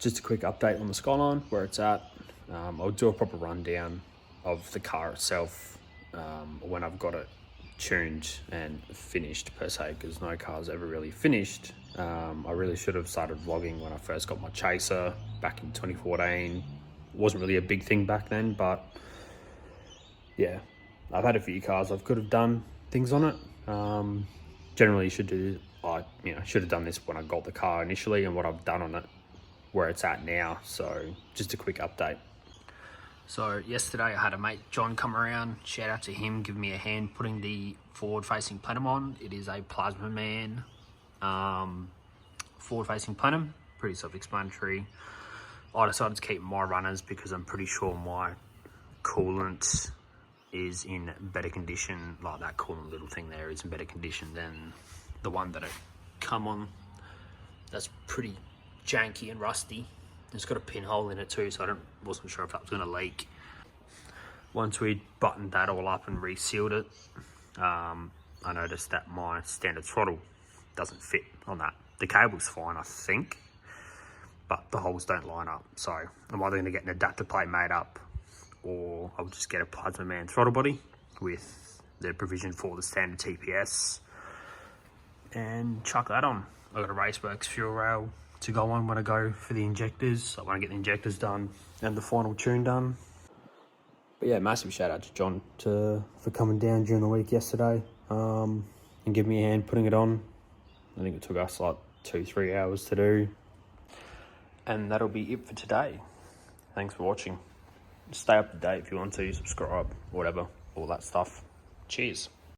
just a quick update on the Skyline, where it's at. I'll do a proper rundown of the car itself when I've got it tuned and finished per se, because no car's ever really finished. I really should have started vlogging when I first got my Chaser back in 2014. Wasn't really a big thing back then, but yeah, I've had a few cars I've could have done things on it. Generally should have done this when I got the car initially, and what I've done on it, where it's at now. So just a quick update. So yesterday I had a mate John come around, shout out to him, give me a hand putting the forward facing plenum on. It is a Plazmaman forward facing plenum, pretty self-explanatory. I decided to keep my runners because I'm pretty sure my coolant is in better condition, like that coolant little thing there is in better condition than the one that it come on. That's pretty janky and rusty. It's got a pinhole in it too, so I wasn't sure if that was going to leak. Once we buttoned that all up and resealed it, I noticed that my standard throttle doesn't fit on that. The cable's fine, I think, but the holes don't line up. So I'm either going to get an adapter plate made up, or I'll just get a Plazmaman throttle body with the provision for the standard TPS and chuck that on. I've got a Raceworks fuel rail to go on when I go for the injectors. I want to get the injectors done and the final tune done. But yeah, massive shout out to John for coming down during the week yesterday and giving me a hand putting it on. I think it took us like 2-3 hours to do. And that'll be it for today. Thanks for watching. Stay up to date if you want to, subscribe, whatever, all that stuff. Cheers.